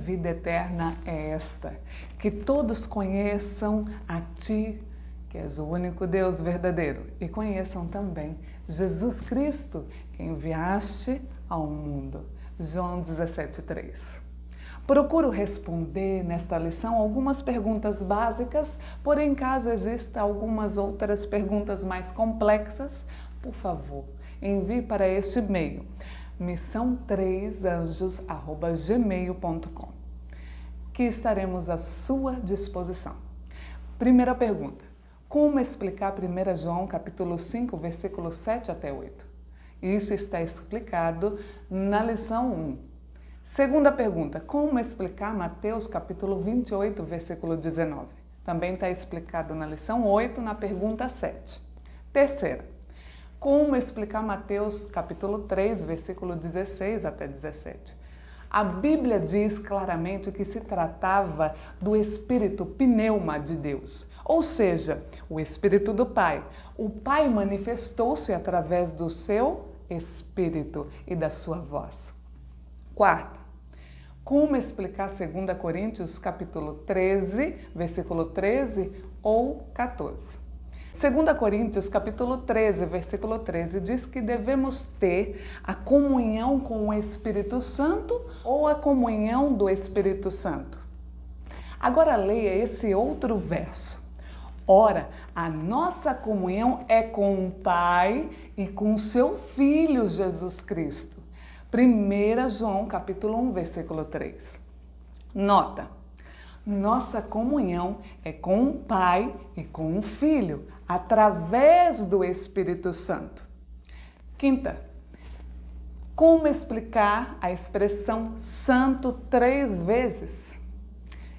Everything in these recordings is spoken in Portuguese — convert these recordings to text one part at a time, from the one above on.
vida eterna é esta, que todos conheçam a Ti, que és o único Deus verdadeiro, e conheçam também Jesus Cristo, que enviaste ao mundo. João 17:3. Procuro responder nesta lição algumas perguntas básicas, porém, caso exista algumas outras perguntas mais complexas, por favor, envie para este e-mail, missão3anjos@gmail.com, que estaremos à sua disposição. Primeira pergunta: como explicar 1 João capítulo 5, versículos 7 até 8? Isso está explicado na lição 1. Segunda pergunta: como explicar Mateus capítulo 28, versículo 19? Também está explicado na lição 8, na pergunta 7. Terceira: como explicar Mateus capítulo 3, versículo 16 até 17? A Bíblia diz claramente que se tratava do Espírito pneuma de Deus, ou seja, o Espírito do Pai. O Pai manifestou-se através do seu Espírito e da sua voz. Quarta: como explicar 2 Coríntios capítulo 13, versículo 13 ou 14? 2 Coríntios capítulo 13, versículo 13 diz que devemos ter a comunhão com o Espírito Santo ou a comunhão do Espírito Santo. Agora leia esse outro verso. Ora, a nossa comunhão é com o Pai e com o seu Filho Jesus Cristo. 1 João capítulo 1, versículo 3. Nota: nossa comunhão é com o Pai e com o Filho, através do Espírito Santo. Quinta: como explicar a expressão santo 3 vezes?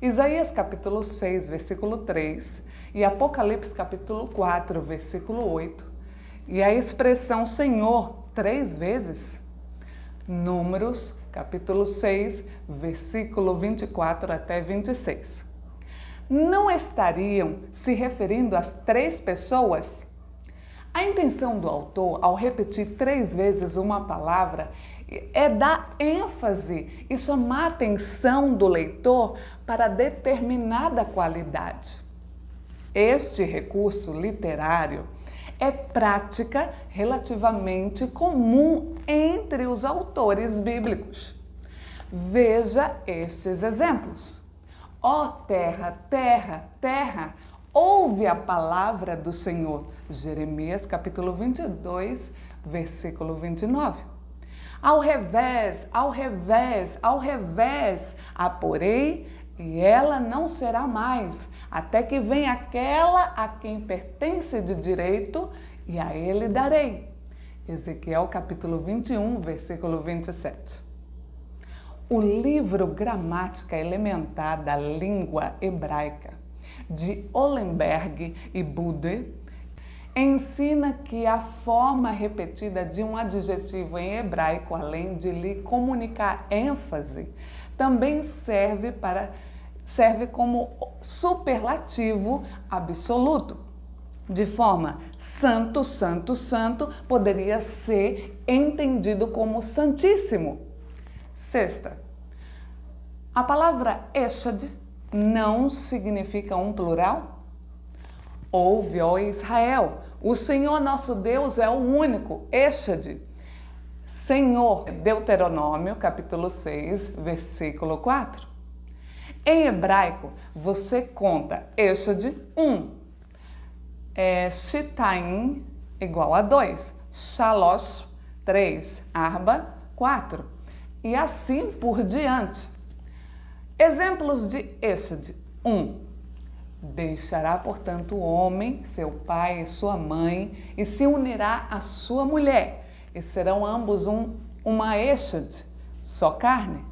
Isaías capítulo 6, versículo 3 e Apocalipse capítulo 4, versículo 8. E a expressão Senhor 3 vezes? Números capítulo 6, versículo 24 até 26. Não estariam se referindo às 3 pessoas? A intenção do autor, ao repetir 3 vezes uma palavra, é dar ênfase e chamar a atenção do leitor para determinada qualidade. Este recurso literário é prática relativamente comum entre os autores bíblicos. Veja estes exemplos. Ó terra, terra, terra, ouve a palavra do Senhor. Jeremias capítulo 22, versículo 29. Ao revés, ao revés, ao revés, a porei e ela não será mais, até que venha aquela a quem pertence de direito e a ele darei. Ezequiel capítulo 21, versículo 27. O livro Gramática Elementar da Língua Hebraica, de Ollenberg e Budde, ensina que a forma repetida de um adjetivo em hebraico, além de lhe comunicar ênfase, também serve como superlativo absoluto. De forma santo, santo, santo, poderia ser entendido como santíssimo. Sexta, a palavra Eshad não significa um plural? Ouve, ó Israel, o Senhor nosso Deus é o único, Eshad. Senhor, Deuteronômio, capítulo 6, versículo 4. Em hebraico, você conta Eshad 1, Shitaim igual a 2, Shalosh 3, Arba 4 e assim por diante. Exemplos de Eshad 1. Deixará, portanto, o homem, seu pai e sua mãe, e se unirá à sua mulher, e serão ambos uma Eshad, só carne.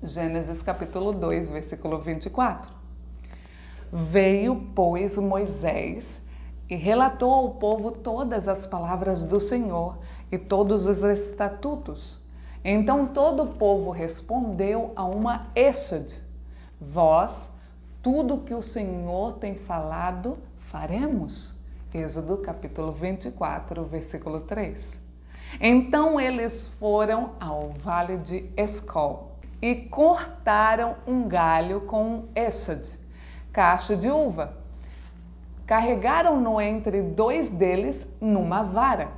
Gênesis capítulo 2, versículo 24. Veio, pois, Moisés e relatou ao povo todas as palavras do Senhor e todos os estatutos. Então todo o povo respondeu a uma Eshad: vós, tudo que o Senhor tem falado, faremos. Êxodo capítulo 24, versículo 3. Então eles foram ao vale de Escol e cortaram um galho com um êxode, cacho de uva. Carregaram-no entre dois deles numa vara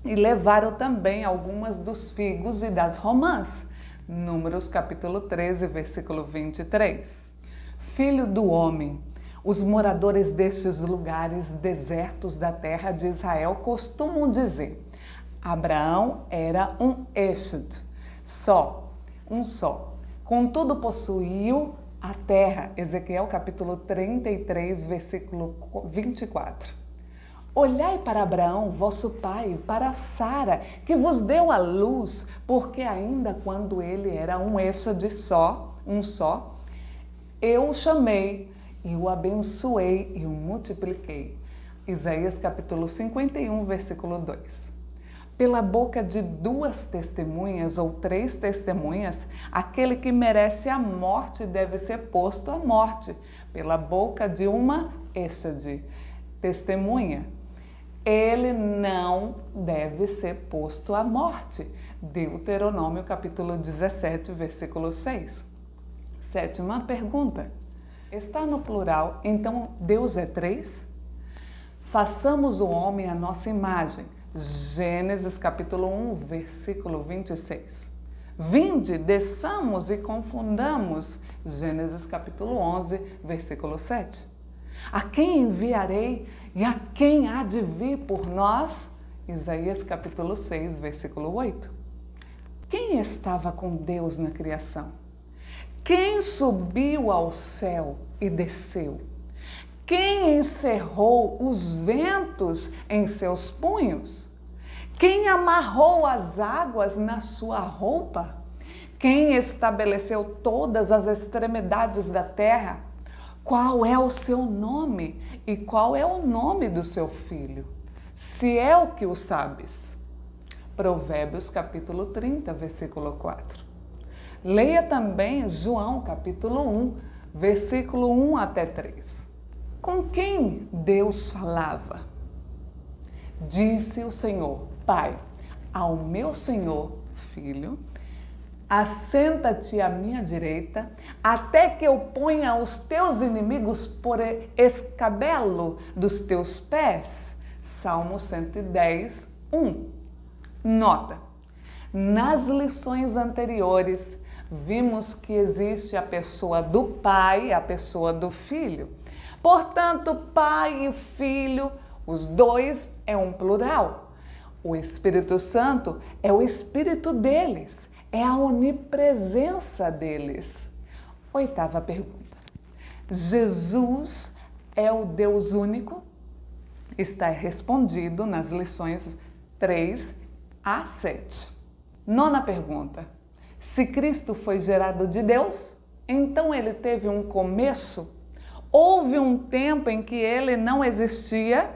e levaram também algumas dos figos e das romãs. Números capítulo 13, versículo 23. Filho do homem, os moradores destes lugares desertos da terra de Israel costumam dizer: Abraão era um êxode, um só. Contudo, possuiu a terra. Ezequiel capítulo 33, versículo 24. Olhai para Abraão, vosso pai, para Sara, que vos deu a luz, porque ainda quando ele era um êxode um só, eu o chamei e o abençoei e o multipliquei. Isaías capítulo 51, versículo 2. Pela boca de duas testemunhas ou três testemunhas, aquele que merece a morte deve ser posto à morte. Pela boca de uma êxode, testemunha, ele não deve ser posto à morte. Deuteronômio capítulo 17, versículo 6. Sétima pergunta. Está no plural, então Deus é três? Façamos o homem à nossa imagem. Gênesis capítulo 1, versículo 26. Vinde, desçamos e confundamos. Gênesis capítulo 11, versículo 7. A quem enviarei e a quem há de vir por nós? Isaías capítulo 6, versículo 8. Quem estava com Deus na criação? Quem subiu ao céu e desceu? Quem encerrou os ventos em seus punhos? Quem amarrou as águas na sua roupa? Quem estabeleceu todas as extremidades da terra? Qual é o seu nome e qual é o nome do seu filho? Se é o que o sabes. Provérbios capítulo 30, versículo 4. Leia também João capítulo 1, versículo 1 até 3. Com quem Deus falava? Disse o Senhor, Pai, ao meu Senhor, Filho, assenta-te à minha direita, até que eu ponha os teus inimigos por escabelo dos teus pés. Salmo 110, 1. Nota, nas lições anteriores, vimos que existe a pessoa do Pai e a pessoa do Filho. Portanto, Pai e Filho, os dois é um plural. O Espírito Santo é o Espírito deles, é a onipresença deles. Oitava pergunta. Jesus é o Deus único? Está respondido nas lições 3 a 7. Nona pergunta. Se Cristo foi gerado de Deus, então ele teve um começo? Houve um tempo em que ele não existia?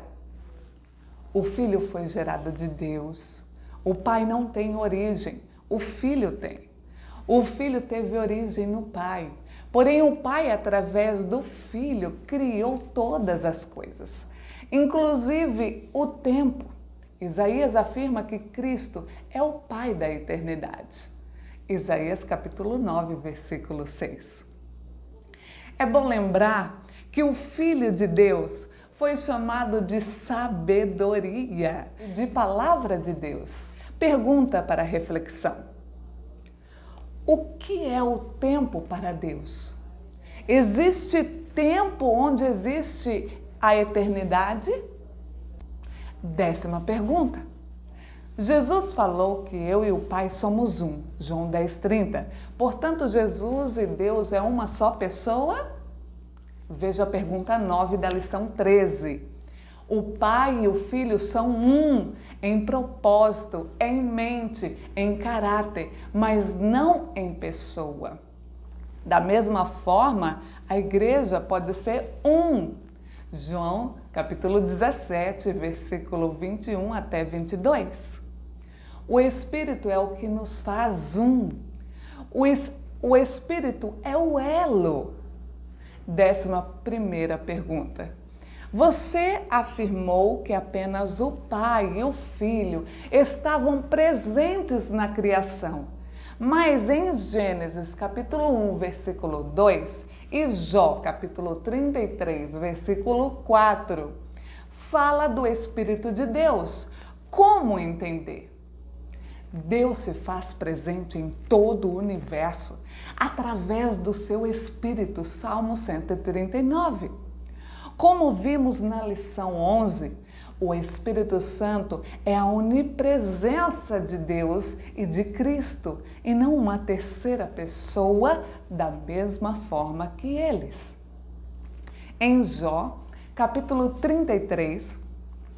O Filho foi gerado de Deus. O Pai não tem origem, o Filho tem. O Filho teve origem no Pai. Porém, o Pai, através do Filho, criou todas as coisas, inclusive o tempo. Isaías afirma que Cristo é o Pai da eternidade. Isaías capítulo 9, versículo 6. É bom lembrar que o Filho de Deus foi chamado de sabedoria, de palavra de Deus. Pergunta para reflexão. O que é o tempo para Deus? Existe tempo onde existe a eternidade? Décima pergunta. Jesus falou que eu e o Pai somos um, João 10:30. Portanto, Jesus e Deus é uma só pessoa? Veja a pergunta 9 da lição 13. O Pai e o Filho são um em propósito, em mente, em caráter, mas não em pessoa. Da mesma forma, a igreja pode ser um. João capítulo 17, versículo 21 até 22. O Espírito é o que nos faz um. O Espírito é o elo. 11ª pergunta. Você afirmou que apenas o Pai e o Filho estavam presentes na criação, Mas em Gênesis capítulo 1, versículo 2 e Jó capítulo 33, versículo 4, fala do Espírito de Deus. Como entender? Deus se faz presente em todo o universo através do seu Espírito, Salmo 139. Como vimos na lição 11, o Espírito Santo é a onipresença de Deus e de Cristo, e não uma terceira pessoa da mesma forma que eles. Em Jó, capítulo 33,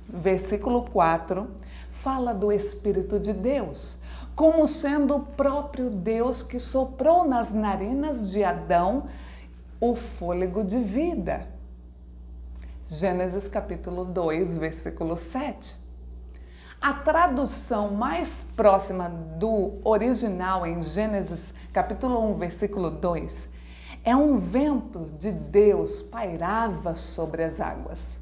versículo 4, fala do Espírito de Deus, como sendo o próprio Deus que soprou nas narinas de Adão o fôlego de vida. Gênesis capítulo 2, versículo 7. A tradução mais próxima do original em Gênesis capítulo 1, versículo 2, é um vento de Deus pairava sobre as águas.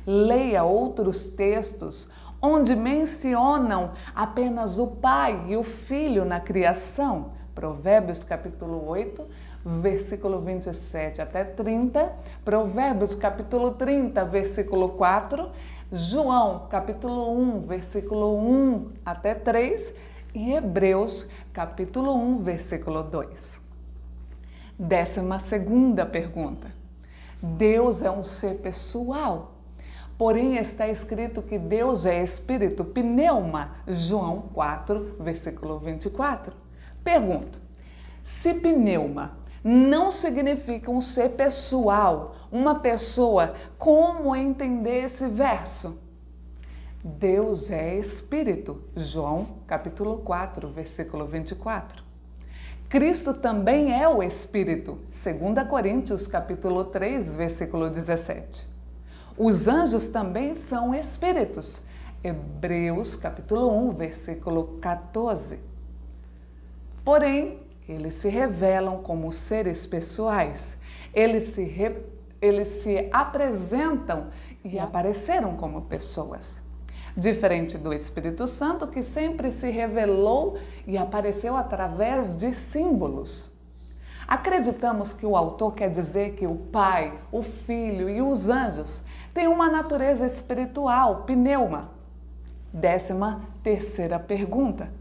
Leia outros textos onde mencionam apenas o Pai e o Filho na criação. Provérbios capítulo 8, versículo 27 até 30, Provérbios capítulo 30, versículo 4, João capítulo 1, versículo 1 até 3 e Hebreus capítulo 1, versículo 2. 12ª pergunta. Deus é um ser pessoal, porém está escrito que Deus é espírito, pneuma, João 4, versículo 24. Pergunto, se pneuma não significa um ser pessoal, uma pessoa, como entender esse verso? Deus é espírito, João capítulo 4, versículo 24. Cristo também é o espírito, 2 Coríntios capítulo 3, versículo 17. Os anjos também são espíritos, Hebreus capítulo 1, versículo 14. Porém, eles se revelam como seres pessoais, eles se apresentam e apareceram como pessoas. Diferente do Espírito Santo, que sempre se revelou e apareceu através de símbolos. Acreditamos que o autor quer dizer que o Pai, o Filho e os anjos têm uma natureza espiritual, pneuma. 13ª pergunta.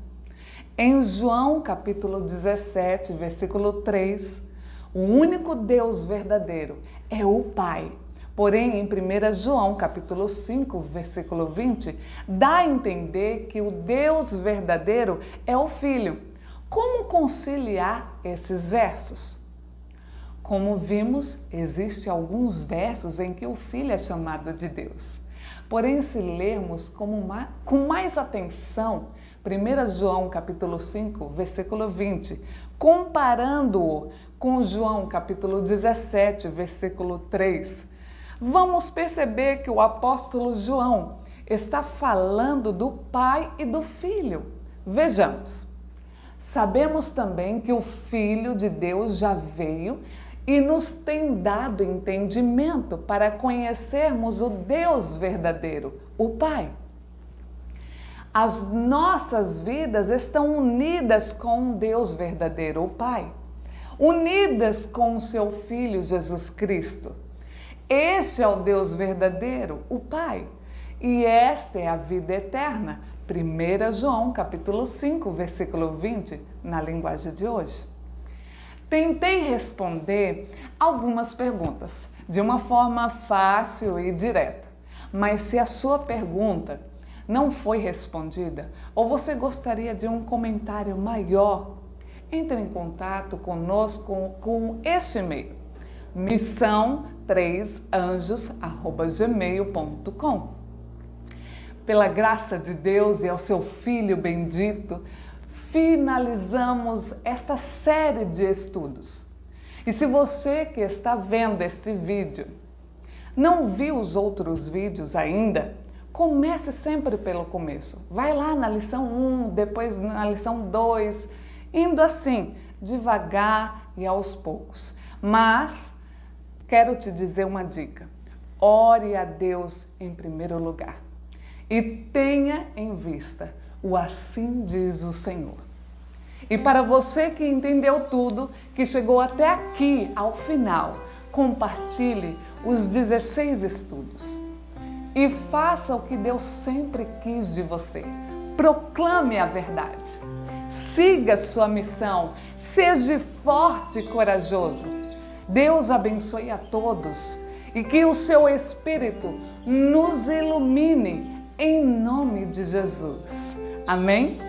Em João capítulo 17, versículo 3, o único Deus verdadeiro é o Pai. Porém, em 1 João capítulo 5, versículo 20, dá a entender que o Deus verdadeiro é o Filho. Como conciliar esses versos? Como vimos, existem alguns versos em que o Filho é chamado de Deus. Porém, se lermos com mais atenção, 1 João capítulo 5, versículo 20, comparando-o com João capítulo 17, versículo 3, vamos perceber que o apóstolo João está falando do Pai e do Filho. Vejamos. Sabemos também que o Filho de Deus já veio e nos tem dado entendimento para conhecermos o Deus verdadeiro, o Pai. As nossas vidas estão unidas com o Deus verdadeiro, o Pai, unidas com o seu Filho Jesus Cristo. Este é o Deus verdadeiro, o Pai, e esta é a vida eterna. 1 João capítulo 5, versículo 20, na linguagem de hoje. Tentei responder algumas perguntas de uma forma fácil e direta, mas se a sua pergunta não foi respondida ou você gostaria de um comentário maior, entre em contato conosco com este e-mail, missão3anjos@gmail.com. Pela graça de Deus e ao seu Filho bendito, finalizamos esta série de estudos. E se você que está vendo este vídeo não viu os outros vídeos ainda, comece sempre pelo começo. Vai lá na lição 1, depois na lição 2, indo assim, devagar e aos poucos. Mas quero te dizer uma dica. Ore a Deus em primeiro lugar e tenha em vista o assim diz o Senhor. E para você que entendeu tudo, que chegou até aqui ao final, compartilhe os 16 estudos. E faça o que Deus sempre quis de você. Proclame a verdade. Siga sua missão. Seja forte e corajoso. Deus abençoe a todos e que o seu Espírito nos ilumine em nome de Jesus. Amém?